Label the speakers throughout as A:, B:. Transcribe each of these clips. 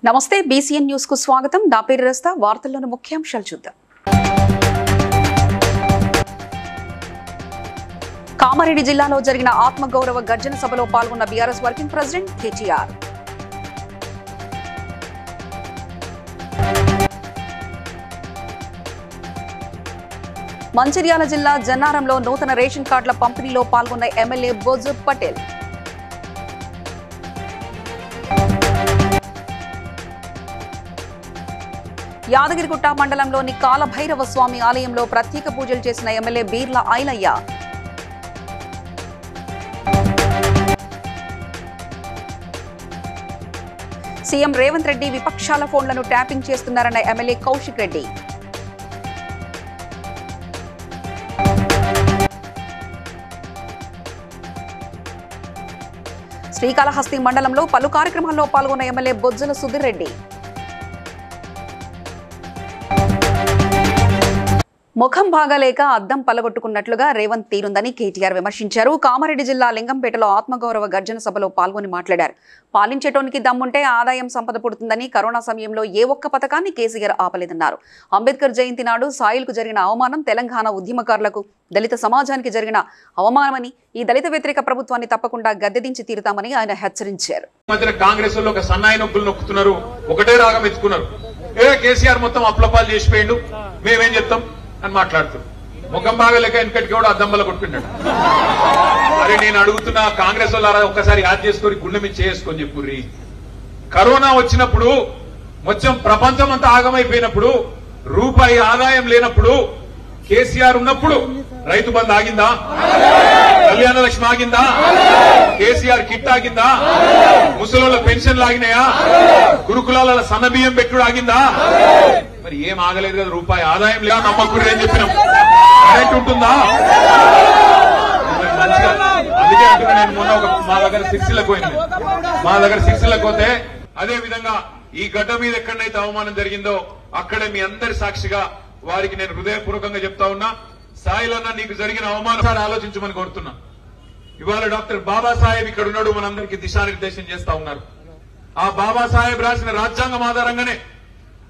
A: నమస్తే BCN news కు స్వాగతం. నా పేరు రస్తా. వార్తల్లోని ముఖ్యాంశాలు చూద్దాం. కామారెడ్డి జిల్లాలో జరిగిన ఆత్మగౌరవ గర్జన సభలో పాల్గొన్న BRS working president KTR. Mancherial జిల్లా జన్నారంలో నూతన రేషన్ కార్డుల పంపిణీలో పాల్గొన్న ఎమ్మెల్యే బొజ్జు పటేల్. యాదగిరిగుట్ట మండలంలోని కాలభైరవ స్వామి ఆలయంలో ప్రత్యేక పూజలు చేసిన ఎమ్మెల్యే బీర్ల ఐలయ్య. సీఎం రేవంత్ రెడ్డి విపక్షాల ఫోన్లను ట్యాపింగ్ చేస్తున్నారన్న ఎమ్మెల్యే కౌశిక్ రెడ్డి. శ్రీకాళహస్తి మండలంలో పలు కార్యక్రమాల్లో పాల్గొన్న ఎమ్మెల్యే బొజ్జల సుధీర్ రెడ్డి. ముఖం బాగాలేక అద్దం పలగొట్టుకున్నట్లుగా రేవంత్ తీరుందని కేటీఆర్ విమర్శించారు. కామారెడ్డి జిల్లా లింగంపేటలో ఆత్మగౌరవ గర్జన సభలో పాల్గొని మాట్లాడారు. పాలించేటోనికి దమ్ముంటే ఆదాయం సంపద పుడుతుందని, కరోనా సమయంలో ఏ ఒక్క పథకాన్ని కేసీఆర్ ఆపలేదన్నారు. అంబేద్కర్ జయంతి నాడు సాయిల్కు జరిగిన అవమానం తెలంగాణ ఉద్యమకారులకు, దళిత సమాజానికి జరిగిన అవమానమని, ఈ దళిత వ్యతిరేక ప్రభుత్వాన్ని తప్పకుండా గద్దెదించి తీరుతామని ఆయన హెచ్చరించారు.
B: కాంగ్రెస్ లో ఒక సన్నాయి నొప్పులు నొక్కుతున్నారు, ఒకటే రాగం ఎత్తుకున్నారు. కేసీఆర్ మొత్తం అప్లపాలు చేసిపోయిండు, మేమేం చెప్తాం అని మాట్లాడుతున్నాం. ముఖం బాగా లేక వెనకటికి కూడా అద్దంబల కొట్టుకున్నాడు. అరే నేను అడుగుతున్నా, కాంగ్రెస్ వాళ్ళ ఒక్కసారి యాద్ చేసుకొని గుండె మీద చేసుకొని చెప్పుర్రి. కరోనా వచ్చినప్పుడు మొత్తం ప్రపంచం అంతా ఆగమైపోయినప్పుడు, రూపాయి ఆదాయం లేనప్పుడు, కేసీఆర్ ఉన్నప్పుడు రైతు బంధు ఆగిందా? కళ్యాణ లక్ష్మి ఆగిందా? కేసీఆర్ కిట్ ఆగిందా? ముసలోళ్ళ పెన్షన్లు ఆగినాయా? గురుకులాల సన్నబియ్యం పెట్టుడు ఆగిందా? మరి ఏం ఆగలేదు కదా. రూపాయి ఆదాయం లేదా నమ్మకూడదు అని చెప్పినాం. కరెంట్ ఉంటుందా? అందుకే అంటున్నా, నేను మొన్న మా దగ్గర సిరిసిల్లకు పోతే అదే విధంగా ఈ గడ్డ మీద ఎక్కడైతే అవమానం జరిగిందో అక్కడే మీ అందరి సాక్షిగా వారికి నేను హృదయపూర్వకంగా చెప్తా ఉన్నా, సాయిలన్న నీకు జరిగిన అవమానం ఆలోచించమని కోరుతున్నా. ఇవాళ డాక్టర్ బాబాసాహెబ్ ఇక్కడ ఉన్నాడు, మనందరికీ దిశానిర్దేశం చేస్తా ఉన్నారు. ఆ బాబాసాహెబ్ రాసిన రాజ్యాంగం ఆధారంగానే,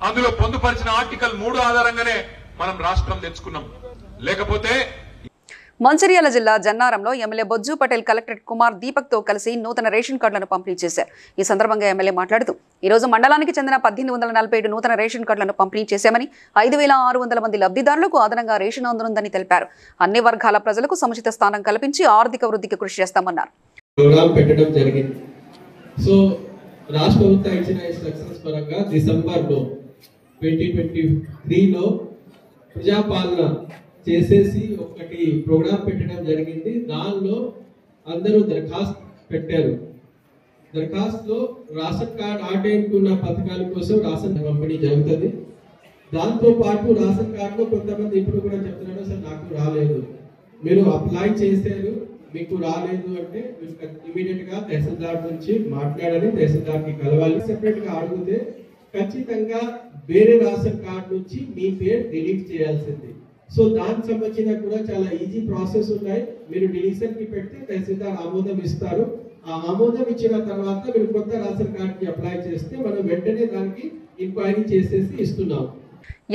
B: అందులో పొందుపరిచిన ఆర్టికల్ 3 ఆధారంగానే మనం రాష్ట్రం తెచ్చుకున్నాం. లేకపోతే
A: మంచిర్యాల జిల్లా జన్నారంలో ఎమ్మెల్యే బొజ్జు పటేల్ కలెక్టర్ కుమార్ దీపక్ తో కలిసి నూతన రేషన్ కార్డులను పంపిణీ చేశారు. ఈ సందర్భంగా ఎమ్మెల్యే మాట్లాడుతూ, ఈ రోజు మండలానికి చెందిన 1847 నూతన రేషన్ కార్డులను పంపిణీ చేశామని, 5600 మంది లబ్ధిదారులకు అదనంగా రేషన్ అందనుందని తెలిపారు. అన్ని వర్గాల ప్రజలకు సముచిత స్థానం కల్పించి ఆర్థిక వృద్ధికి కృషి చేస్తామన్నారు.
C: రాష్ట్ర ప్రభుత్వం ఇచ్చిన ఇన్స్ట్రక్షన్స్ పరంగా డిసెంబర్లో 2023లో ప్రజాపాలన చేసేసి ఒకటి ప్రోగ్రామ్ పెట్టడం జరిగింది. దానిలో అందరూ దరఖాస్తు పెట్టారు. దరఖాస్తులో రేషన్ కార్డ్ ఆటేనుకున్న పథకాల కోసం రేషన్ పంపిణీ జరుగుతుంది. దాంతో పాటు రేషన్ కార్డులో కొంతమంది ఇప్పుడు కూడా చెప్తున్నారు, సార్ నాకు రాలేదు, మీరు అప్లై చేశారు మీకు రాలేదు అంటే ఇమీడియట్ గా తహసీల్దార్ నుంచి మాట్లాడాలి, తహసీల్దార్ కి కలవాలి. సెపరేట్ గా అడిగితే ఖచ్చితంగా వేరే రేషన్ కార్డు నుంచి మీ పేరు డిలీట్ చేయాల్సింది. సో దానికి సంబంధించిన కూడా చాలా ఈజీ ప్రాసెస్ ఉన్నాయి. మీరు డిలీషన్ కి పెడితే తహసీల్దార్ ఆమోదం ఇస్తారు. ఆ ఆమోదం ఇచ్చిన తర్వాత మీరు కొత్త రేషన్ కార్డు కి అప్లై చేస్తే మనం వెంటనే దానికి ఎంక్వైరీ చేసేసి ఇస్తున్నాం.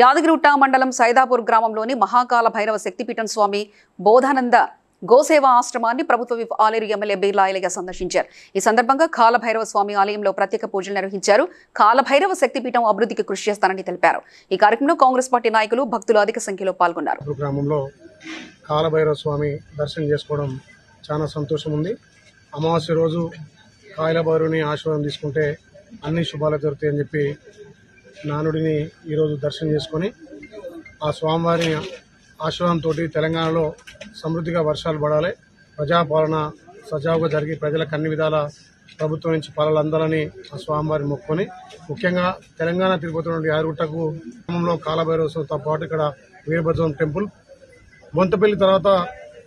A: యాదగిరిగుట్ట మండలం సైదాపూర్ గ్రామంలోని మహాకాల భైరవ శక్తిపీఠం స్వామి బోధానంద గోసేవా ఆశ్రమాన్ని ప్రభుత్వ విప్ ఆలేరు ఎమ్మెల్యే బీర్ల ఐలయ్య సందర్శించారు. ఈ సందర్భంగా కాలభైరవ స్వామి ఆలయంలో ప్రత్యేక పూజలు నిర్వహించారు. కాలభైరవ శక్తిపీఠం అభివృద్ధికి కృషి చేస్తానని తెలిపారు. ఈ కార్యక్రమంలో కాంగ్రెస్ పార్టీ నాయకులు, భక్తులు అధిక సంఖ్యలో పాల్గొన్నారు.
D: గ్రామంలో కాలభైరవ స్వామి దర్శనం చేసుకోవడం చాలా సంతోషం ఉంది. అమావాస్య రోజు కాలభైరవుని ఆశీర్వాదం తీసుకుంటే అన్ని శుభాలు జరుగుతాయని చెప్పి నానుడిని ఈరోజు దర్శనం చేసుకొని ఆ స్వామివారి ఆశీర్వాదంతో తెలంగాణలో సమృద్ధిగా వర్షాలు పడాలి, ప్రజాపాలన సజావుగా జరిగి ప్రజలకు అన్ని విధాల ప్రభుత్వం నుంచి పాలనలు అందాలని ఆ స్వామివారిని మొక్కుని, ముఖ్యంగా తెలంగాణ తిరుగుతున్న యాదగిరిగుట్టకు గ్రామంలో కాలభైరవతో పాటు ఇక్కడ వీరభద్రస్వామి టెంపుల్, బొంతపల్లి తర్వాత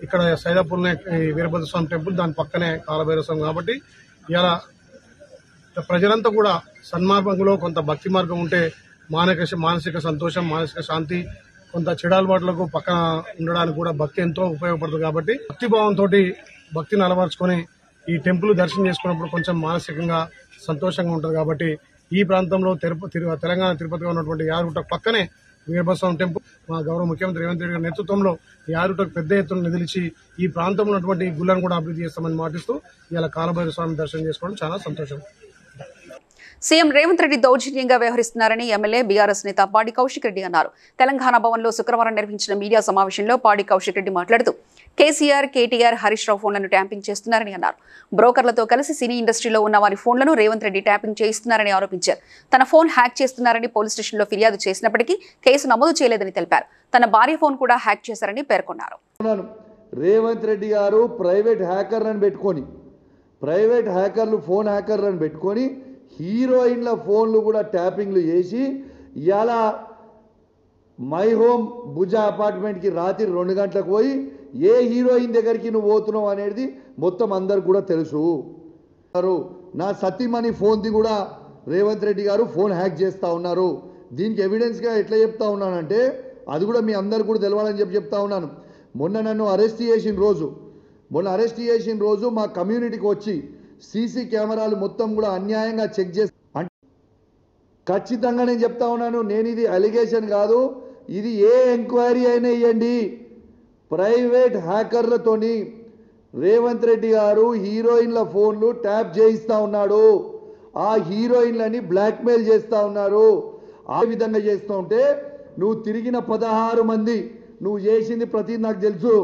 D: ఇక్కడ సైదాపూర్నే వీరభద్రస్వామి టెంపుల్, దాని పక్కనే కాలభైరవ స్వామి. కాబట్టి ఇలా ప్రజలంతా కూడా సన్మార్గంలో కొంత భక్తి మార్గం ఉంటే మానసిక సంతోషం, మానసిక శాంతి, కొంత చెడు అలవాట్లకు పక్కన ఉండడానికి కూడా భక్తి ఎంతో ఉపయోగపడుతుంది. కాబట్టి భక్తి భావంతో భక్తిని అలవర్చుకొని ఈ టెంపుల్ దర్శనం చేసుకున్నప్పుడు కొంచెం మానసికంగా సంతోషంగా ఉంటుంది. కాబట్టి ఈ ప్రాంతంలో తెలంగాణ తిరుపతిగా ఉన్నటువంటి యారుట పక్కనే వీరభద్రస్వామి టెంపుల్ మా గౌరవ ముఖ్యమంత్రి రేవంత్ రెడ్డి గారి నేతృత్వంలో యారుటకు పెద్ద ఎత్తున నిధులిచ్చి ఈ ప్రాంతంలో ఉన్నటువంటి గుళ్ళను కూడా అభివృద్ధి చేస్తామని మాటిస్తూ ఇలా కాలభైరవ స్వామి దర్శనం చేసుకోవడం చాలా సంతోషం.
A: సీఎం రేవంత్ రెడ్డి దౌర్జన్యంగా వ్యవహరిస్తున్నారని ఎమ్మెల్యే బీఆర్ఎస్ నేత పాడి కౌశిక్ రెడ్డి అన్నారు. తెలంగాణ భవన్లో శుక్రవారం నిర్వహించిన మీడియా సమావేశంలో పాడి కౌశిక్ రెడ్డి మాట్లాడుతూ కేసీఆర్, కేటీఆర్, హరీష్ రావు ఫోన్లను ట్యాంపింగ్ చేస్తున్నారని అన్నారు. బ్రోకర్లతో కలిసి సినీ ఇండస్ట్రీలో ఉన్న వారి ఫోన్లను రేవంత్ రెడ్డి ట్యాంపింగ్ చేయిస్తున్నారని ఆరోపించారు. తన ఫోన్ హ్యాక్ చేస్తున్నారని పోలీస్ స్టేషన్లో ఫిర్యాదు చేసినప్పటికీ కేసు నమోదు చేయలేదని తెలిపారు. తన భార్య ఫోన్ కూడా హ్యాక్ చేశారని పేర్కొన్నారు.
E: రేవంత్ రెడ్డి గారు ప్రైవేట్ హ్యాకర్లు ఫోన్ హ్యాకర్లను పెట్టుకొని హీరోయిన్ల ఫోన్లు కూడా ట్యాపింగ్లు చేసి ఇలా మై హోమ్ భుజ అపార్ట్మెంట్కి రాత్రి 2 గంటలకు పోయి ఏ హీరోయిన్ దగ్గరికి నువ్వు పోతున్నావు అనేది మొత్తం అందరికి కూడా తెలుసు. నా సతీమణి ఫోన్ది కూడా రేవంత్ రెడ్డి గారు ఫోన్ హ్యాక్ చేస్తూ ఉన్నారు. దీనికి ఎవిడెన్స్గా ఎట్లా చెప్తా ఉన్నానంటే అది కూడా మీ అందరు కూడా తెలవాలని చెప్తా ఉన్నాను. మొన్న నన్ను అరెస్ట్ చేసిన రోజు మా కమ్యూనిటీకి వచ్చి సీసీ కెమెరాలు మొత్తం కూడా అన్యాయంగా చెక్ చేసి ఖచ్చితంగా నేను చెప్తా ఉన్నాను. నేను ఇది అలిగేషన్ కాదు, ఇది ఏ ఎంక్వైరీ అయినా ఇవ్వండి. ప్రైవేట్ హ్యాకర్లతోని రేవంత్ రెడ్డి గారు హీరోయిన్ల ఫోన్లు ట్యాప్ చేయిస్తూ ఉన్నాడు. ఆ హీరోయిన్లని బ్లాక్మెయిల్ చేస్తూ ఉన్నారు. ఆ విధంగా చేస్తూ ఉంటే నువ్వు తిరిగిన 16 మంది నువ్వు చేసింది ప్రతి నాకు తెలుసు.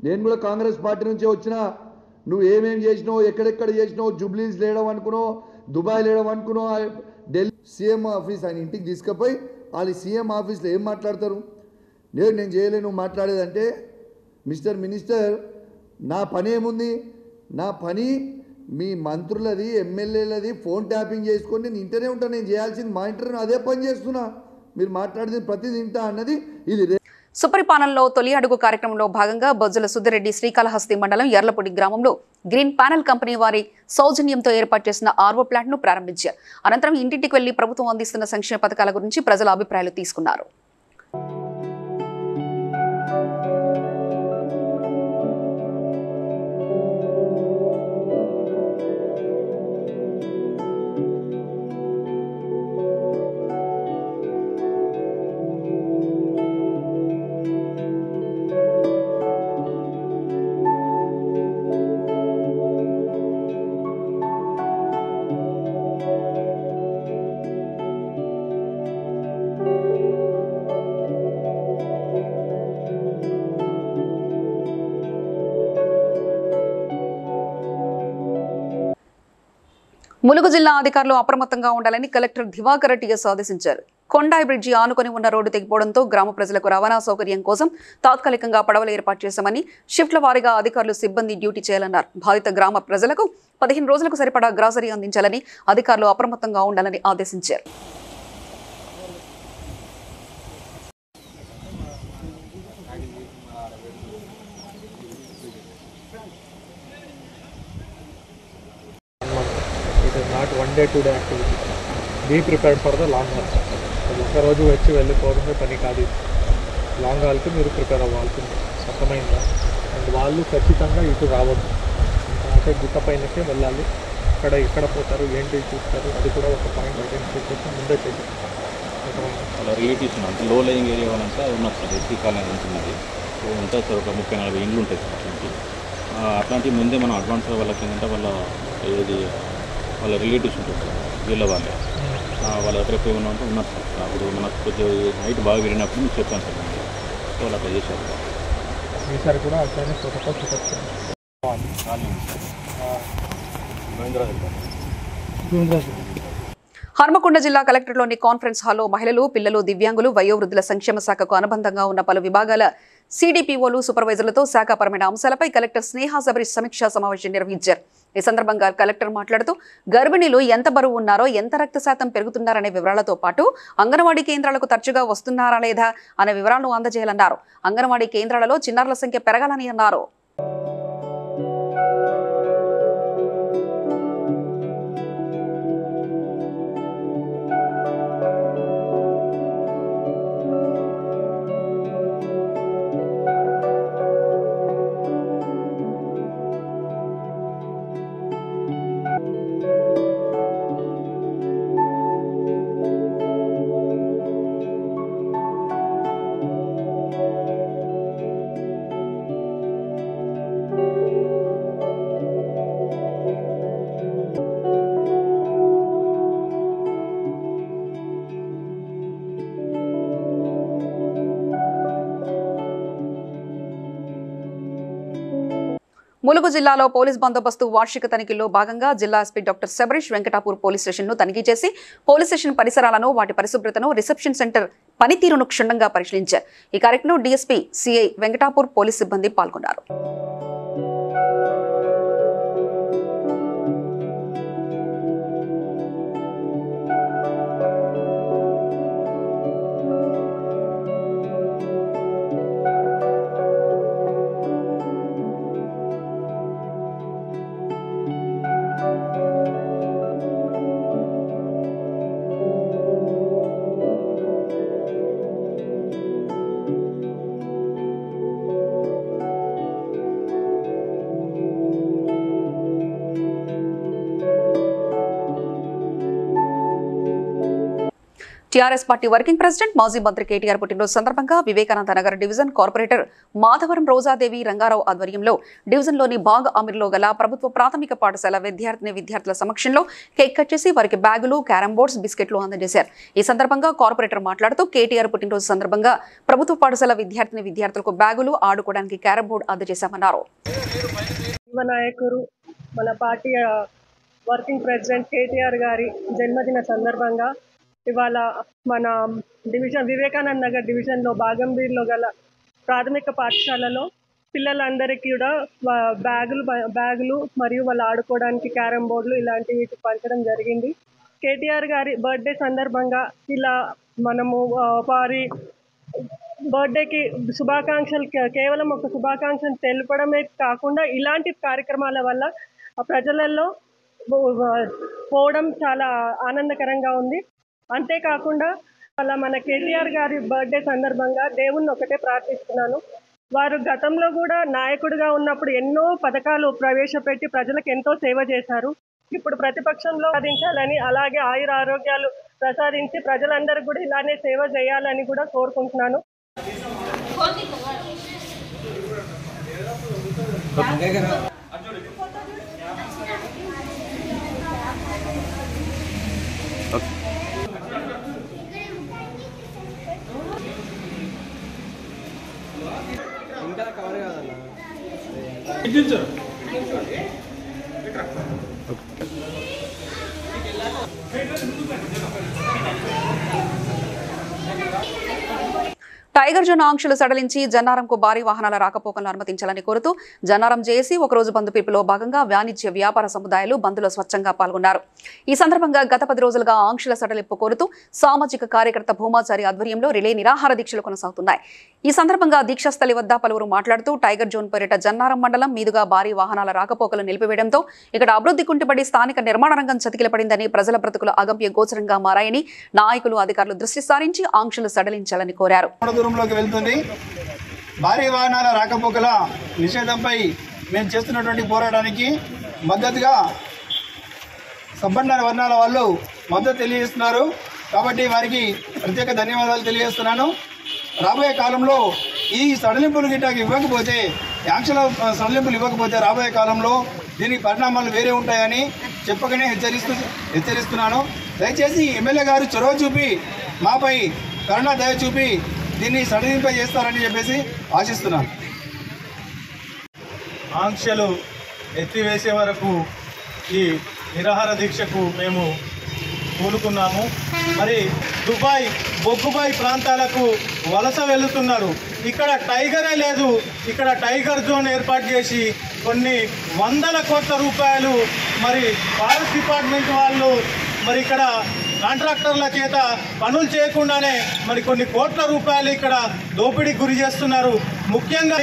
E: నేను కూడా కాంగ్రెస్ పార్టీ నుంచే వచ్చిన. నువ్వు ఏమేమి చేసినావు, ఎక్కడెక్కడ చేసినావు, జూబ్లీస్ లేయడం అనుకున్నావు, దుబాయ్ లేయడం అనుకున్నావు, ఢిల్లీ సీఎం ఆఫీస్ ఆయన ఇంటికి తీసుకుపోయి వాళ్ళు సీఎం ఆఫీస్లో ఏం మాట్లాడతారు? నేను చేయలేను నువ్వు మాట్లాడేదంటే, మిస్టర్ మినిస్టర్ నా పని ఏముంది? నా పని మీ మంత్రులది, ఎమ్మెల్యేలది ఫోన్ ట్యాపింగ్ చేసుకొని నేను ఇంటనే ఉంటాను. నేను చేయాల్సింది మా ఇంటర్ అదే పని చేస్తున్నా. మీరు మాట్లాడేది ప్రతిదీ ఇంటా అన్నది ఇది.
A: సుపరిపాలనలో తొలి అడుగు కార్యక్రమంలో భాగంగా బొజ్జల సుద్దిరెడ్డి శ్రీకాళహస్తి మండలం ఎర్లపొడి గ్రామంలో గ్రీన్ ప్యానెల్ కంపెనీ వారి సౌజన్యంతో ఏర్పాటు చేసిన ఆర్వో ప్లాంట్ ను ప్రారంభించారు. అనంతరం ఇంటింటికి వెళ్లి ప్రభుత్వం అందిస్తున్న సంక్షేమ పథకాల గురించి ప్రజల అభిప్రాయాలు తీసుకున్నారు. ములుగు జిల్లా అధికారులు అప్రమత్తంగా ఉండాలని కలెక్టర్ దివాకర్ టీఎస్ ఆదేశించారు. కొండాయి బ్రిడ్జి ఆనుకొని ఉన్న రోడ్డు తెగిపోవడంతో గ్రామ ప్రజలకు రవాణా సౌకర్యం కోసం తాత్కాలికంగా పడవలు ఏర్పాటు చేశామని, షిఫ్ట్ల వారీగా అధికారులు సిబ్బంది డ్యూటీ చేయాలన్నారు. బాధిత గ్రామ ప్రజలకు 15 రోజులకు సరిపడా గ్రాసరీ అందించాలని, అధికారులు అప్రమత్తంగా ఉండాలని ఆదేశించారు.
F: Not 1 day 2 day activity. Be prepared for the long haul. అది ఒకరోజు వచ్చి వెళ్ళిపోవడమే పని కాదు. లాంగ్ హాల్కి మీరు ప్రిపేర్ అవ్వాల్సింది అర్థమైందా? అండ్ వాళ్ళు ఖచ్చితంగా ఇటు రావద్దు, అంటే గుట్ట పైనకే వెళ్ళాలి. ఇక్కడ పోతారు, ఏంటి చూస్తారు, అది కూడా ఒక పాయింట్ ఐడెంటిఫై చేసి ముందే చేసి
G: వాళ్ళ రిలేటివ్స్ అంటే లో లయింగ్ ఏరియా వాళ్ళంతా ఉన్నారు సార్. ఎస్సీ కాలనీ ఉంటున్నది ఉంటుంది సార్. ఒక 30-40 ఇండ్లు ఉంటాయి సార్. అట్లాంటివి ముందే మనం అడ్వాన్స్గా వాళ్ళకి ఏంటంటే వాళ్ళ రిలేటివ్స్ ఉంటారు సార్, వీళ్ళ వాళ్ళే వాళ్ళ దగ్గర పోయి ఉన్నామంటే ఉన్నారు సార్. అప్పుడు మనకు కొంచెం నైట్ బాగా విరిగినప్పుడు మీకు చెప్పాను సార్. సో వాళ్ళు అట్లా చేశారు సార్.
F: ఈసారి కూడా అట్లనే ప్రోటోకాల్ చూపించాను.
A: హన్మకొండ జిల్లా కలెక్టర్లోని కాన్ఫరెన్స్ హాల్లో మహిళలు, పిల్లలు, దివ్యాంగులు, వయోవృద్ధుల సంక్షేమ శాఖకు అనుబంధంగా ఉన్న పలు విభాగాల సిడిపిఓలు, సూపర్వైజర్లతో శాఖపరమైన అంశాలపై కలెక్టర్ స్నేహ సబరీష్ సమీక్షా సమావేశం నిర్వహించారు. ఈ సందర్భంగా కలెక్టర్ మాట్లాడుతూ గర్భిణీలు ఎంత బరువు ఉన్నారో, ఎంత రక్త శాతం పెరుగుతున్నారనే వివరాలతో పాటు అంగన్వాడీ కేంద్రాలకు తరచుగా వస్తున్నారా లేదా అనే వివరాలను అందజేయాలన్నారు. అంగన్వాడీ కేంద్రాలలో చిన్నారుల సంఖ్య పెరగాలని అన్నారు. ములుగు జిల్లాలో పోలీస్ బందోబస్తు వార్షిక తనిఖీల్లో భాగంగా జిల్లా SP doctor Shabarish Venkatapur police స్టేషన్ను తనిఖీ చేసి పోలీస్ స్టేషన్ పరిసరాలను, వాటి పరిశుభ్రతను, రిసెప్షన్ సెంటర్ పనితీరును క్షుణ్ణంగా పరిశీలించారు. ఈ కార్యక్రమంలో డీఎస్పీ సిఐ వెంకటాపూర్ పోలీస్ సిబ్బంది పాల్గొన్నారు. టీఆర్ఎస్ పార్టీ వర్కింగ్ ప్రెసిడెంట్ మాజీ మంత్రి కేటీఆర్ పుట్టినరోజు సందర్భంగా వివేకానంద నగర్ డివిజన్ కార్పొరేటర్ మాధవరం రోజాదేవి రంగారావు ఆధ్వర్యంలో డివిజన్లోని బాగ్ అమీర్లో గల ప్రభుత్వ ప్రాథమిక పాఠశాల విద్యార్థుల సమక్షంలో కేక్ కట్ చేసి వారికి బ్యాగులు, క్యారమ్ బోర్డ్స్, బిస్కెట్లు అందజేశారు. ఈ సందర్భంగా కార్పొరేటర్ మాట్లాడుతూ కేటీఆర్ పుట్టినరోజు సందర్భంగా ప్రభుత్వ పాఠశాల విద్యార్థులకు బ్యాగులు, ఆడుకోవడానికి క్యారమ్ బోర్డు అందజేశామన్నారు.
H: మన పార్టీ వర్కింగ్ ప్రెసిడెంట్ కేటీఆర్ గారి జన్మదిన సందర్భంగా ఇవాళ మన వివేకానంద నగర్ డివిజన్లో బాగంబీర్లో గల ప్రాథమిక పాఠశాలలో పిల్లలందరికీ కూడా బ్యాగులు మరియు వాళ్ళు ఆడుకోవడానికి క్యారమ్ బోర్డులు ఇలాంటివి పంచడం జరిగింది. కేటీఆర్ గారి బర్త్డే సందర్భంగా ఇలా మనము వారి బర్త్డేకి శుభాకాంక్షలు కేవలం ఒక శుభాకాంక్షలు తెలపడమే కాకుండా ఇలాంటి కార్యక్రమాల వల్ల ప్రజలలో పోవడం చాలా ఆనందకరంగా ఉంది. అంతేకాకుండా అలా మన కేటీఆర్ గారి బర్త్డే సందర్భంగా దేవుణ్ణి ఒకటే ప్రార్థిస్తున్నాను. వారు గతంలో కూడా నాయకుడిగా ఉన్నప్పుడు ఎన్నో పథకాలు ప్రవేశపెట్టి ప్రజలకు ఎంతో సేవ చేశారు. ఇప్పుడు ప్రతిపక్షంలో సాధించాలని, అలాగే ఆయుర ఆరోగ్యాలు ప్రసాదించి ప్రజలందరూ కూడా ఇలానే సేవ చేయాలని కూడా కోరుకుంటున్నాను.
A: టైగర్ జోన్ ఆంక్షలు సడలించి జన్నారంకు భారీ వాహనాల రాకపోకలను అనుమతించాలని కోరుతూ జన్నారం జేఏసీ ఒకరోజు బంద్ పిలుపులో భాగంగా వాణిజ్య వ్యాపార సముదాయాలు బంద్లో స్వచ్ఛంగా పాల్గొన్నారు. ఈ సందర్భంగా గత 10 రోజులుగా ఆంక్షల సడలింపు కోరుతూ సామాజిక కార్యకర్త భూమాచారి ఆధ్వర్యంలో రిలే నిరాహార దీక్షలు కొనసాగుతున్నాయి. ఈ సందర్భంగా దీక్షాస్థలి వద్ద పలువురు మాట్లాడుతూ టైగర్ జోన్ పేరిట జన్నారం మండలం మీదుగా భారీ వాహనాల రాకపోకలు నిలిపివేయడంతో ఇక్కడ అభివృద్ధి కుంటుపడి స్థానిక నిర్మాణ రంగం చతికిలపడిందని, ప్రజల బ్రతుకులు అగమ్య గోచరంగా మారాయని నాయకులు, అధికారులు దృష్టి సారించి ఆంక్షలు సడలించాలని కోరారు.
I: వెళ్తుంది. భారీ వాహనాల రాకపోకల నిషేధంపై మేము చేస్తున్నటువంటి పోరాటానికి మద్దతుగా సంపన్న వర్ణాల వాళ్ళు మద్దతు తెలియజేస్తున్నారు. కాబట్టి వారికి ప్రత్యేక ధన్యవాదాలు తెలియజేస్తున్నాను. రాబోయే కాలంలో ఈ సడలింపులు గిట్టకి ఇవ్వకపోతే, ఆంక్షల సడలింపులు ఇవ్వకపోతే రాబోయే కాలంలో దీని పరిణామాలు వేరే ఉంటాయని చెప్పకనే హెచ్చరిస్తున్నాను. దయచేసి ఎమ్మెల్యే గారు చొరవ చూపి మాపై కరుణ దయ చూపి దీన్ని సడలింపజేస్తారని చెప్పేసి ఆశిస్తున్నాను.
J: ఆంక్షలు ఎత్తివేసే వరకు ఈ నిరాహార దీక్షకు మేము పూనుకున్నాము. మరి దుబాయ్, బొగ్గుబాయ్ ప్రాంతాలకు వలస వెళుతున్నారు. ఇక్కడ టైగరే లేదు. ఇక్కడ టైగర్ జోన్ ఏర్పాటు చేసి కొన్ని వందల కోట్ల రూపాయలు మరి ఫారెస్ట్ డిపార్ట్మెంట్ వాళ్ళు మరి ఇక్కడ కాంట్రాక్టర్ల చేత పనులు చేయకుండానే మరి కొన్ని కోట్ల రూపాయలు ఇక్కడ దోపిడీకి గురి చేస్తున్నారు. ముఖ్యంగా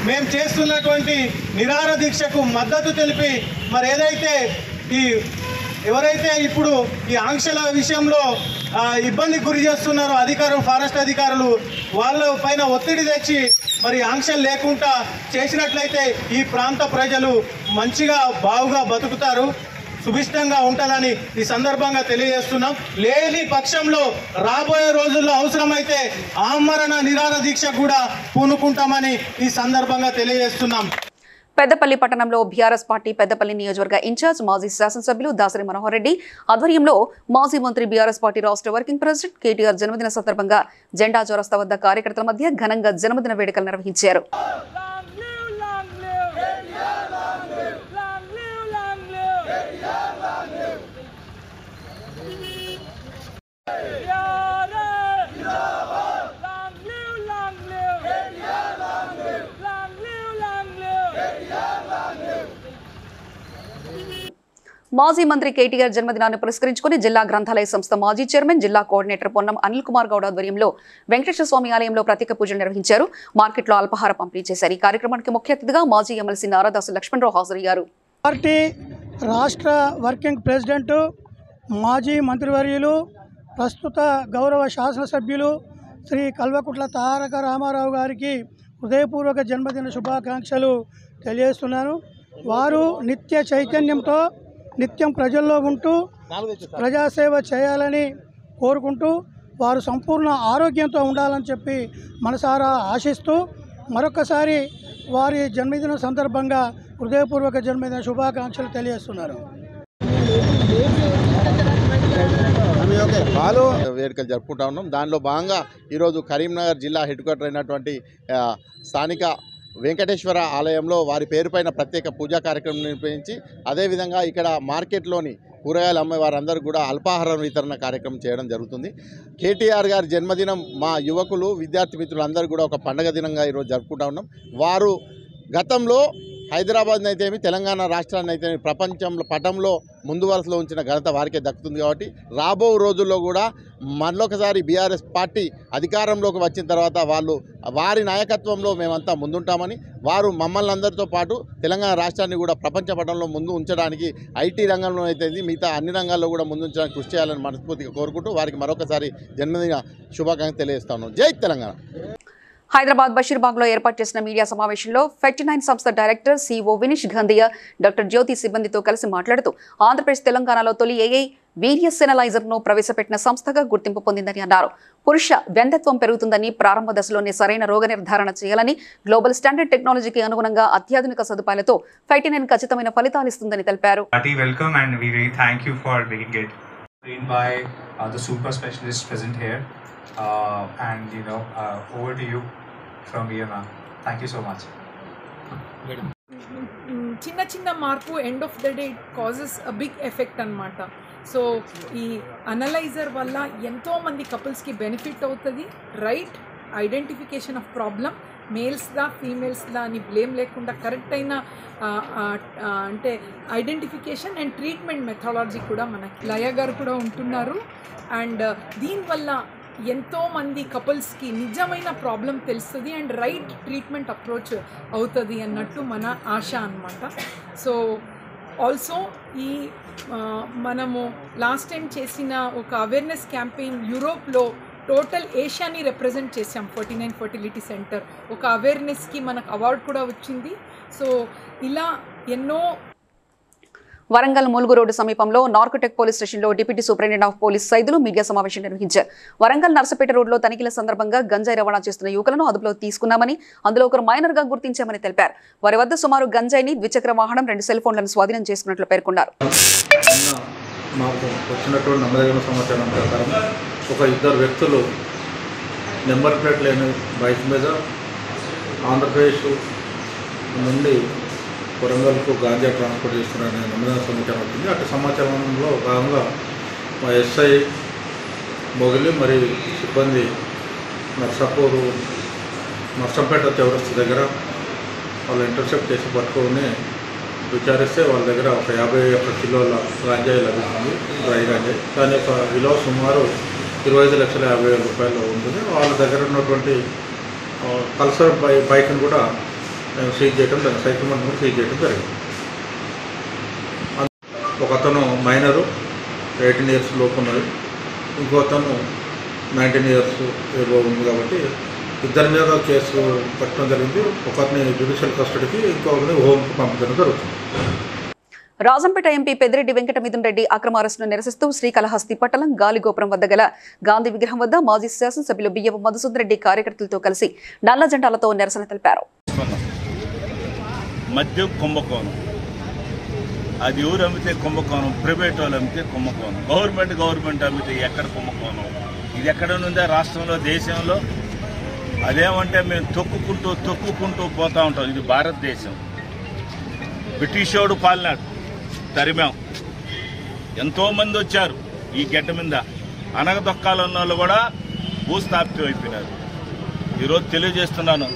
J: మేము చేస్తున్నటువంటి నిరాహార దీక్షకు మద్దతు తెలిపి మరి ఏదైతే ఎవరైతే ఇప్పుడు ఈ ఆంక్షల విషయంలో ఇబ్బందికి గురి చేస్తున్నారో ఫారెస్ట్ అధికారులు, వాళ్ళ పైన ఒత్తిడి తెచ్చి మరి ఆంక్షలు లేకుండా చేసినట్లయితే ఈ ప్రాంత ప్రజలు మంచిగా బాగుగా బతుకుతారు, సుభిష్టంగా ఉంటుందని ఈ సందర్భంగా తెలియజేస్తున్నాం. లేని పక్షంలో రాబోయే రోజుల్లో అవసరమైతే ఆమరణ నిరాహార దీక్ష కూడా పూనుకుంటామని ఈ సందర్భంగా తెలియజేస్తున్నాం.
A: పెద్దపల్లి పట్టణంలో బీఆర్ఎస్ పార్టీ పెద్దపల్లి నియోజకవర్గ ఇన్ఛార్జ్ మాజీ శాసనసభ్యులు దాసరి మనోహర్ రెడ్డి ఆధ్వర్యంలో మాజీ మంత్రి బీఆర్ఎస్ పార్టీ రాష్ట్ర వర్కింగ్ ప్రెసిడెంట్ కేటీఆర్ జన్మదిన సందర్భంగా జెండా చౌరస్తా వద్ద కార్యకర్తల మధ్య ఘనంగా జన్మదిన వేడుకలు నిర్వహించారు. మాజీ మంత్రి కేటీఆర్ జన్మదినాన్ని పురస్కరించుకుని జిల్లా గ్రంథాలయ సంస్థ మాజీ చైర్మన్ జిల్లా కోఆర్డినేటర్ పొన్నం అనిల్ కుమార్ గౌడ్ ఆధ్వర్యంలో వెంకటేశ్వర స్వామి ఆలయంలో ప్రత్యేక పూజలు నిర్వహించారు. మార్కెట్లో అల్పాహార పంపిణీ చేశారు. ఈ కార్యక్రమానికి ముఖ్య అతిథిగా మాజీ ఎమ్మెల్సీ నారాదాసు లక్ష్మణరావు హాజరయ్యారు.
K: పార్టీ రాష్ట్ర వర్కింగ్ ప్రెసిడెంట్ మాజీ మంత్రివర్యులు ప్రస్తుత గౌరవ శాసనసభ్యులు శ్రీ కల్వకుట్ల తారక రామారావు గారికి హృదయపూర్వక జన్మదిన శుభాకాంక్షలు తెలియజేస్తున్నాను. వారు నిత్య చైతన్యంతో నిత్యం ప్రజల్లో ఉంటూ ప్రజాసేవ చేయాలని కోరుకుంటూ వారు సంపూర్ణ ఆరోగ్యంతో ఉండాలని చెప్పి మనసారా ఆశిస్తూ మరొకసారి వారి జన్మదిన సందర్భంగా హృదయపూర్వక జన్మదిన శుభాకాంక్షలు తెలియజేస్తున్నారు.
L: వేడుకలు జరుపుకుంటా ఉన్నాం. దానిలో భాగంగా ఈరోజు కరీంనగర్ జిల్లా హెడ్ క్వార్టర్ అయినటువంటి స్థానిక వెంకటేశ్వర ఆలయంలో వారి పేరుపైన ప్రత్యేక పూజా కార్యక్రమం నిర్వహించి అదేవిధంగా ఇక్కడ మార్కెట్లోని కూరగాయలు అమ్మే వారందరూ కూడా అల్పాహారం వితరణ కార్యక్రమం చేయడం జరుగుతుంది. కేటీఆర్ గారి జన్మదినం మా యువకులు విద్యార్థి మిత్రులందరూ కూడా ఒక పండగ దినంగా ఈరోజు జరుపుకుంటా ఉన్నాం. వారు గతంలో హైదరాబాద్ని అయితేమి తెలంగాణ రాష్ట్రాన్ని అయితే ప్రపంచంలో పటంలో ముందు వరుసలో ఉంచిన ఘనత వారికే దక్కుతుంది. కాబట్టి రాబో రోజుల్లో కూడా మరొకసారి బీఆర్ఎస్ పార్టీ అధికారంలోకి వచ్చిన తర్వాత వారి నాయకత్వంలో మేమంతా ముందుంటామని, వారు మమ్మల్ని అందరితో పాటు తెలంగాణ రాష్ట్రాన్ని కూడా ప్రపంచ పటంలో ముందు ఉంచడానికి ఐటీ రంగంలో అయితే మిగతా అన్ని రంగాల్లో కూడా ముందు ఉంచడానికి కృషి చేయాలని మనస్ఫూర్తిగా కోరుకుంటూ వారికి మరొకసారి జన్మదిన శుభాకాంక్షలు తెలియజేస్తాను. జై తెలంగాణ.
A: హైదరాబాద్ బషీర్బాగ్ లో ఏర్పాటు చేసిన మీడియా సమావేశంలో 59 సంస్థ డైరెక్టర్ సిఓ వినిష్ గంధియా డాక్టర్ జ్యోతి సిబ్బందితో కలిసి మాట్లాడుతూ ఆంధ్రప్రదేశ్ తెలంగాణలో తొలి ఏఐ వీరియస్ ఎనలైజర్ ను ప్రవేశపెట్టిన సంస్థగా గుర్తింపు పొందిందని అన్నారు. పురుష వెంధత్వం పెరుగుతుందని, ప్రారంభ దశలోనే సరైన రోగ నిర్ధారణ చేయాలని, గ్లోబల్ స్టాండర్డ్ టెక్నాలజీకి అనుగుణంగా అత్యాధునిక సదుపాయాలతో 59 ఖచ్చితమైన ఫలితాలు ఇస్తుందని తెలిపారు.
M: And over to you from Vienna. Thank you so much.
N: చిన్న మార్పు end of the day causes a big effect అన్నమాట. సో ఈ అనలైజర్ వల్ల ఎంతోమంది కపుల్స్కి బెనిఫిట్ అవుతుంది. రైట్ ఐడెంటిఫికేషన్ ఆఫ్ ప్రాబ్లం, మేల్స్దా ఫీమేల్స్దా అని బ్లేమ్ లేకుండా కరెక్ట్ అయిన అంటే ఐడెంటిఫికేషన్ అండ్ ట్రీట్మెంట్ మెథడాలజీ కూడా మనకి లయ గారు కూడా ఉంటున్నారు. అండ్ దీనివల్ల ఎంతోమంది కపుల్స్కి నిజమైన ప్రాబ్లం తెలుస్తుంది అండ్ రైట్ ట్రీట్మెంట్ అప్రోచ్ అవుతుంది అన్నట్టు మన ఆశ అన్నమాట. సో ఆల్సో ఈ మనము లాస్ట్ టైం చేసిన ఒక అవేర్నెస్ క్యాంపెయిన్ యూరోప్లో టోటల్ ఏషియాని రిప్రజెంట్ చేసాం. 49 ఫర్టిలిటీ సెంటర్ ఒక అవేర్నెస్కి మనకు అవార్డు కూడా వచ్చింది. సో ఇలా ఎన్నో.
A: వరంగల్ ములుగు రోడ్డు సమీపంలో నార్కోటెక్ పోలీస్ స్టేషన్లో deputy superintendent of police Saidulu media సమావేశం నిర్వహించారు. వరంగల్ నర్సపేట రోడ్లో తనిఖీల సందర్భంగా గంజాయి రవాణా చేస్తున్న యువకులను అదుపులో తీసుకున్నామని, అందులో ఒకరు మైనర్ గా గుర్తించామని తెలిపారు. వారి వద్ద సుమారు గంజాయిని, ద్విచక్ర వాహనం, 2 సెల్ ఫోన్లను స్వాధీనం చేసుకున్నట్లు పేర్కొన్నారు.
J: వచ్చినటువంటి నమ్మదగిన సమాచారం ప్రకారం ఒక 2 వ్యక్తులు నెంబర్ ప్లేట్ లేని బైక్ మీద ఆంధ్రప్రదేశ్ నుండి వరంగల్కు గాంజా ట్రాన్స్పోర్ట్ చేస్తున్నారనే నమ్మదగిన సమాచారం వచ్చింది. అటు సమాచారంలో భాగంగా మా ఎస్ఐ మొగిలి మరియు సిబ్బంది నర్సంపేట చౌరస్తా దగ్గర వాళ్ళు ఇంటర్సెప్ట్ చేసి పట్టుకొని విచారిస్తే వాళ్ళ దగ్గర ఒక 51 కిలోల గాంజాయి లభిస్తుంది, డ్రై గాంజాయి. దాని యొక్క విలువ సుమారు 25,50,000 రూపాయలు ఉంటుంది. వాళ్ళ దగ్గర ఉన్నటువంటి పల్సర్ బైక్ను కూడా సీజ్ చేయడం, దాని సైకిల్ మంది సీజ్ చేయడం జరిగింది. ఒక అతను మైనరు 18 ఇయర్స్ లోపు ఉన్నది, ఇంకో అతను 19 ఇయర్స్ ఏవో ఉంది. కాబట్టి 2 మీద కేసు పెట్టడం జరిగింది. ఒకరిని జ్యుడిషియల్ కస్టడీకి, ఇంకొకరిని హోంకి పంపించడం జరుగుతుంది.
A: రాజంపేట ఎంపీ పెద్దిరెడ్డి వెంకట మిథున్ రెడ్డి అక్రమ అరెస్టును నిరసిస్తూ శ్రీకాళహస్తి పట్టణం గాలిగోపురం వద్ద గల గాంధీ విగ్రహం వద్ద మాజీ శాసనసభ్యులు బియ్యపు మధుసూదన్ రెడ్డి కార్యకర్తలతో కలిసి నల్ల జెండాలతో నిరసన తెలిపారు.
O: మద్యం కుంభకోణం, అది ఎవరు అమ్మితే కుంభకోణం, ప్రైవేట్ వాళ్ళు అమ్మితే కుంభకోణం, గవర్నమెంట్ అమ్మితే ఎక్కడ కుంభకోణం? ఇది ఎక్కడ ఉందా రాష్ట్రంలో, దేశంలో? అదేమంటే మేము తొక్కుకుంటూ పోతూ ఉంటాం. ఇది భారతదేశం. బ్రిటిష్ వాడు పాలినాడు, తరిమాం. ఎంతోమంది వచ్చారు ఈ గడ్డ మీద, అనగదొక్కాలన్న వాళ్ళు కూడా భూస్థాపితం అయిపోయినారు. ఈరోజు తెలియజేస్తున్నాను,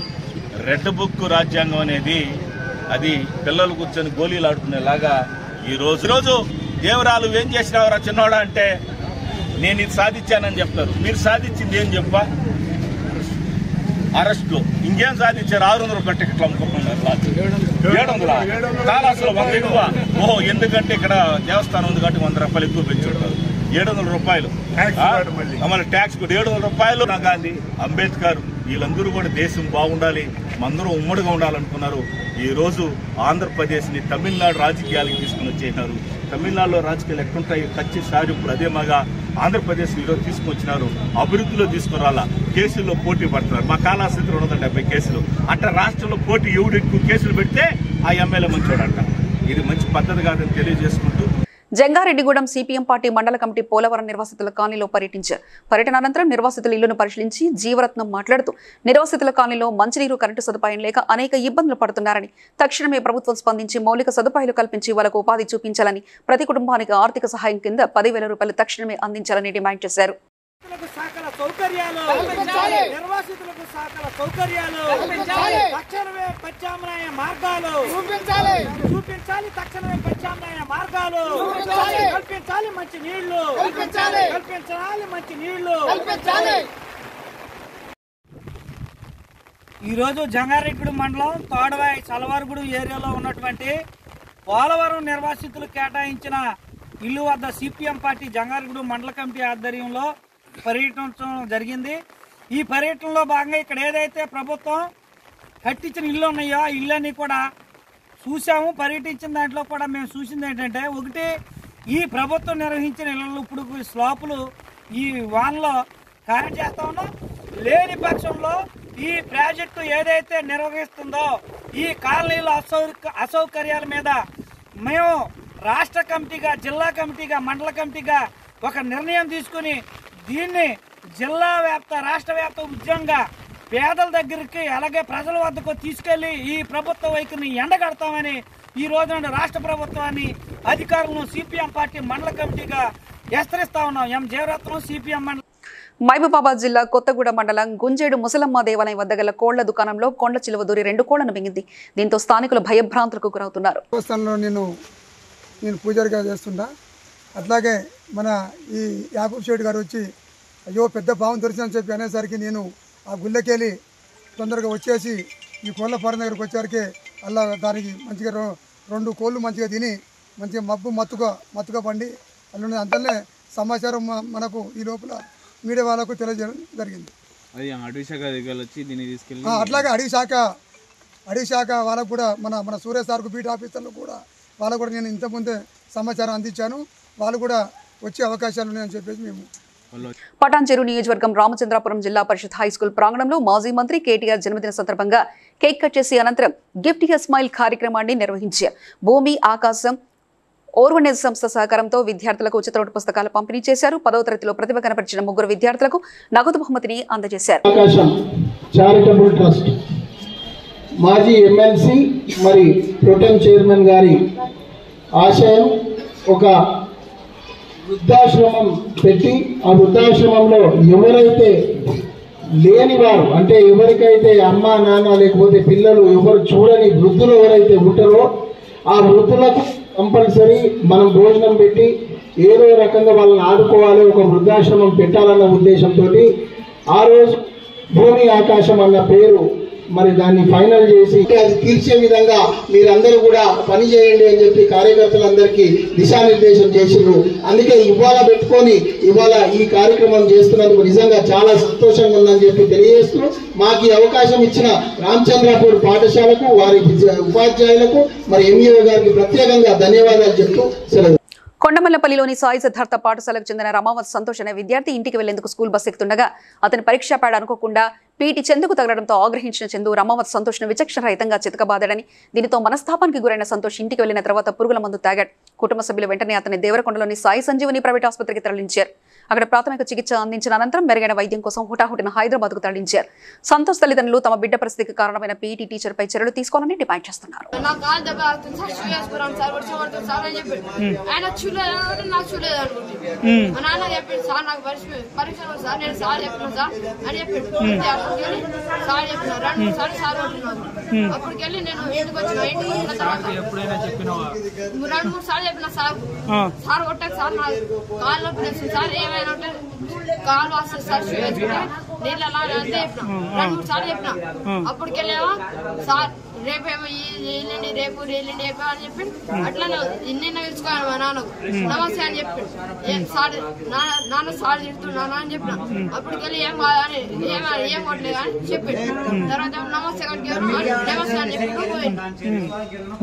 O: రెడ్ బుక్ రాజ్యాంగం అనేది అది పిల్లలు కూర్చొని గోళీలు ఆడుకునేలాగా ఈరోజు దేవరాలు ఏం చేసినావరా చిన్నవాడా అంటే నేను ఇది సాధించానని చెప్తారు. మీరు సాధించింది ఏం చెప్ప? అరెస్టులు. ఇంకేం సాధించారు? 600 రూపాయల టికెట్లు అమ్ముకుంటున్నారు. 700 చాలా అసలు 100 ఎక్కువ. ఓహో, ఎందుకంటే ఇక్కడ దేవస్థానం ఉంది కాబట్టి 100 రూపాయలు ఎక్కువ పెంచుంటారు. 700 రూపాయలు మళ్ళీ ట్యాక్స్ కూడా 700 రూపాయలు. గాంధీ, అంబేద్కర్ వీళ్ళందరూ కూడా దేశం బాగుండాలి, అందరూ ఉమ్మడిగా ఉండాలనుకున్నారు. ఈ రోజు ఆంధ్రప్రదేశ్ని తమిళనాడు రాజకీయాలకు తీసుకుని వచ్చేసినారు. తమిళనాడులో రాజకీయాలు ఎట్లుంటాయి ఖచ్చితంగా ఇప్పుడు అదే మాగా ఆంధ్రప్రదేశ్ ఈరోజు తీసుకొచ్చినారు. అభివృద్ధిలో తీసుకురాలా, కేసుల్లో పోటీ పడుతున్నారు. మా కాలాస్థితి 270 కేసులు. అట్లా రాష్ట్రంలో పోటీ ఎవడు ఎక్కువ కేసులు పెడితే ఆ ఎమ్మెల్యే మంచోడంట. ఇది మంచి పద్ధతి కాదని తెలియజేసుకుంటూ
A: జంగారెడ్డిగూడెం సిపిఎం పార్టీ మండల కమిటీ పోలవరం నిర్వాసితుల కాలనీలో పర్యటించారు. పర్యటన అనంతరం నిర్వాసితుల ఇళ్లను పరిశీలించి జీవరత్నం మాట్లాడుతూ నిర్వాసితుల కాలనీలో మంచినీరు, కరెంటు సదుపాయం లేక అనేక ఇబ్బందులు పడుతున్నారని, తక్షణమే ప్రభుత్వం స్పందించి మౌలిక సదుపాయాలు కల్పించి వాళ్లకు ఉపాధి చూపించాలని, ప్రతి కుటుంబానికి ఆర్థిక సహాయం కింద 10,000 రూపాయలు తక్షణమే అందించాలని డిమాండ్ చేశారు.
P: నిర్వాసితులకు సకల సౌకర్యాలు తక్షణమే ప్రత్యామ్నాయ మార్గాలు చూపించాలి. తక్షణమే ప్రత్యామ్నాయ మార్గాలు కల్పించాలి. మంచి నీళ్లు కల్పించాలి. మంచి నీళ్లు. ఈరోజు జంగారెడ్డిగూడెం మండలం తోడవాయి చలవారుగుడు ఏరియాలో ఉన్నటువంటి పోలవరం నిర్వాసితులు కేటాయించిన ఇల్లు వద్ద సిపిఎం పార్టీ జంగారెడ్డిగూడెం మండల కమిటీ ఆధ్వర్యంలో పర్యటించడం జరిగింది. ఈ పర్యటనలో భాగంగా ఇక్కడ ఏదైతే ప్రభుత్వం కట్టించిన ఇల్లు ఉన్నాయో ఆ ఇళ్ళన్నీ కూడా చూసాము. పర్యటించిన దాంట్లో కూడా మేము చూసింది ఏంటంటే, ఒకటి ఈ ప్రభుత్వం నిర్వహించిన ఇళ్ళు ఇప్పుడు స్లాపులు ఈ వాన్లో ఖాళీ చేస్తా ఉన్నాం. లేని పక్షంలో ఈ ప్రాజెక్టు ఏదైతే నిర్వహిస్తుందో ఈ కాలనీలో అసౌకర్యాల మీద మేము రాష్ట్ర కమిటీగా, జిల్లా కమిటీగా, మండల కమిటీగా ఒక నిర్ణయం తీసుకుని దీన్ని జిల్లా వ్యాప్త, రాష్ట్ర వ్యాప్త ఉద్యమంగా పేదల దగ్గరికి అలాగే ప్రజల వద్దకు తీసుకెళ్లి ఈ ప్రభుత్వ వైఖరిని ఎండగడతామని ఈ రోజున రాష్ట్ర ప్రభుత్వాన్ని, అధికారులను సిపిఎం పార్టీ మండల కమిటీగా హెచ్చరిస్తా ఉన్నాం. ఎం జీవరత్నం, సిపిఎం మండలం.
A: మహబూబాబాద్ జిల్లా కొత్తగూడ మండలం గుంజేడు ముసలమ్మ దేవాలయం వద్ద గల కోళ్ల దుకాణంలో కొండ చిలువ దూరి 2 కోళ్లను మింగింది. దీంతో స్థానికులు భయభ్రాంతులకు గురవుతున్నారు.
Q: నేను పూజారిగా చేస్తుంటా. అట్లాగే మన ఈ యాకూబ్ షేట్ గారు వచ్చి అయ్యో పెద్ద పాము దొరికిందని చెప్పి అనేసరికి నేను ఆ గుళ్ళకెళ్ళి తొందరగా వచ్చేసి ఈ కోళ్ళ ఫారం దగ్గరకు వచ్చేసరికి అలా దానికి మంచిగా 2 కోళ్ళు మంచిగా తిని మంచిగా మత్తుగా పండి అలా అంతనే సమాచారం మనకు ఈ లోపల మీడియా వాళ్ళకు తెలియజేయడం జరిగింది.
R: అది అడవి శాఖ దగ్గర వచ్చి దీన్ని తీసుకెళ్ళి
Q: అట్లాగే అడవి శాఖ వాళ్ళకు కూడా మన సూర్య సార్కు బీట్ ఆఫీసర్లు కూడా వాళ్ళకు కూడా నేను ఇంతకుముందే సమాచారం అందించాను. వాళ్ళు కూడా వచ్చే అవకాశాలు ఉన్నాయని చెప్పేసి మేము
A: పటాన్చెరు నియోజకవర్గం రామచంద్రాపురం జిల్లా పరిషత్ హైస్కూల్ ప్రాంగణంలో మాజీ మంత్రి కేటీఆర్ జన్మదిన సందర్భంగా కేక్ కట్ చేసి అనంతరం గిఫ్ట్ హియర్ స్మైల్ కార్యక్రమాన్ని నిర్వహించారు. భూమి ఆకాశం ఓర్వనెస్ సంస్థ సహకారంతో విద్యార్థులకు ఉచిత నోటు పుస్తకాలు పంపిణీ చేశారు. 10వ తరగతిలో ప్రతిభ కనపరిచిన 3 విద్యార్థులకు నగదు బహుమతిని అందజేశారు.
S: చారిటబుల్ ట్రస్ట్ మాజీ ఎమ్మెల్సీ మరి ప్రోటెం చైర్మన్ గారి ఆశయం ఒక వృద్ధాశ్రమం పెట్టి ఆ వృద్ధాశ్రమంలో ఎవరైతే లేనివారు అంటే ఎవరికైతే అమ్మ నాన్న లేకపోతే పిల్లలు ఎవరు చూడని వృద్ధులు ఎవరైతే ఉంటారో ఆ వృద్ధులకు కంపల్సరీ మనం భోజనం పెట్టి ఏదో రకంగా వాళ్ళని ఆదుకోవాలి, ఒక వృద్ధాశ్రమం పెట్టాలన్న ఉద్దేశంతో ఆ రోజు భూమి ఆకాశం అన్న పేరు మరి దాన్ని ఫైనల్ చేసి అది తీర్చే విధంగా మీరందరూ కూడా పని చేయండి అని చెప్పి కార్యకర్తలందరికీ దిశానిర్దేశం చేసిండ్రు. అందుకే ఇవాళ పెట్టుకొని ఇవాళ ఈ కార్యక్రమం చేస్తున్నందుకు నిజంగా చాలా సంతోషంగా ఉందని చెప్పి తెలియజేస్తూ మాకు ఈ అవకాశం ఇచ్చిన రామచంద్రాపూర్ పాఠశాలకు, వారి ఉపాధ్యాయులకు, మరి ఎంఈఓ గారికి ప్రత్యేకంగా ధన్యవాదాలు చెప్తూ సెలవు.
A: కొండమల్లపల్లిలోని సాయి సిద్ధార్థ పాఠశాలకు చెందిన రమావత్ సంతోష్ అనే విద్యార్థి ఇంటికి వెళ్లేందుకు స్కూల్ బస్ ఎక్కుతుండగా అతని పరీక్షా ప్యాడ్ అనుకోకుండా పీటి చెందుకు తగలడంతో ఆగ్రహించిన చందు రమావత్ సంతోష్ను విచక్షణ రహితంగా చితకబాదాడని, దీనితో మనస్తాపానికి గురైన సంతోష్ ఇంటికి వెళ్లిన తర్వాత పురుగుల మందు తాగాడు. కుటుంబ సభ్యులు వెంటనే అతని దేవరకొండలోని సాయి సంజీవని ప్రైవేట్ ఆసుపత్రికి తరలించారు. అక్కడ ప్రాథమిక చికిత్స అందించిన అనంతరం మెరుగైన వైద్యం కోసం హుటాహుటిన హైదరాబాద్కు తరలించారు. సంతోష్ తల్లిదండ్రులు తమ బిడ్డ పరిస్థితికి కారణమైన పీఈటీ టీచర్పై చర్యలు తీసుకోవాలని డిమాండ్ చేస్తున్నారు.
T: అప్పటికెళ్ళి నేను ఇంటికి వచ్చిన 2-3 సార్లు చెప్పిన సార్ కొట్టాక సార్ నాకు కాళ్ళు నొప్పి వస్తుంది సార్ ఏమైనా ఉంటే కాళ్ళు వస్తుంది సార్ నీళ్ళు అలా అంతే చెప్పిన 2-3 సార్లు చెప్పిన. అప్పటికెళ్ళేమో సార్ రేపేమో వెళ్ళండి రేపు వెళ్ళండి రేపు అని చెప్పి అట్లానే నిన్న పిలుచుకోవాలి మా నాన్నకు నమస్తే అని చెప్పి సార్ నాన్న సార్ చెప్తున్నాను అని చెప్పిన. అప్పటికెళ్ళి ఏం కాదని ఏం కొట్టలేదు అని చెప్పి తర్వాత నమస్తే నమస్తే అని చెప్పి.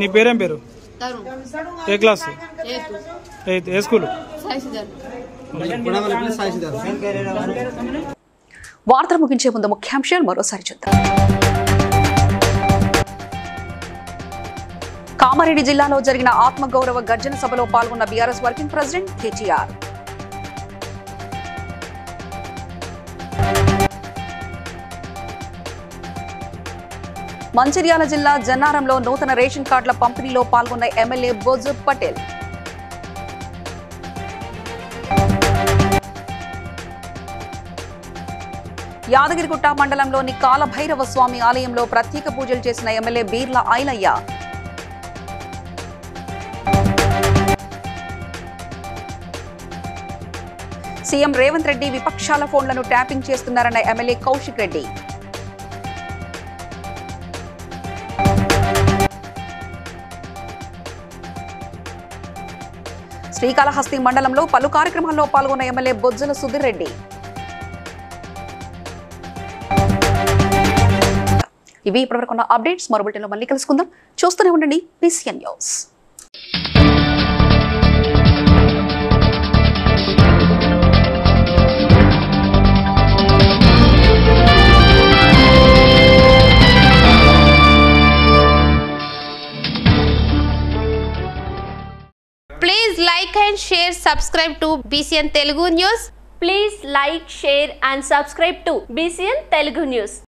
U: నీ పేరేం పేరు? ఏ క్లాస్? ఏ స్కూల్?
A: వార్తలు ముగించే ముందు ముఖ్యాంశాలు మరోసారి చూద్దాం. కామారెడ్డి జిల్లాలో జరిగిన ఆత్మగౌరవ గర్జన సభలో పాల్గొన్న BRS working president KTR. Mancherial జిల్లా జన్నారంలో నూతన రేషన్ కార్డుల పంపిణీలో పాల్గొన్న ఎమ్మెల్యే బొజ్జు పటేల్. యాదగిరిగుట్ట మండలంలోని కాలభైరవ స్వామి ఆలయంలో ప్రత్యేక పూజలు చేసిన ఎమ్మెల్యే బీర్ల ఐలయ్య. సీఎం రేవంత్ రెడ్డి విపక్షాల ఫోన్లను ట్యాపింగ్ చేస్తున్నారన్న ఎమ్మెల్యే కౌశిక్ రెడ్డి. శ్రీకాళహస్తి మండలంలో పలు కార్యక్రమాల్లో పాల్గొన్న ఎమ్మెల్యే బొజ్జల సుధీర్ రెడ్డి. ఇవి ఇప్పటివరకు ఉన్న అప్డేట్స్. మరో బులెటిన్లో మళ్ళీ కలుసుకుందాం. చూస్తూనే ఉండండి BCN news.
V: Please like and share, subscribe to BCN Telugu News.
W: Please like, share and subscribe to BCN Telugu News.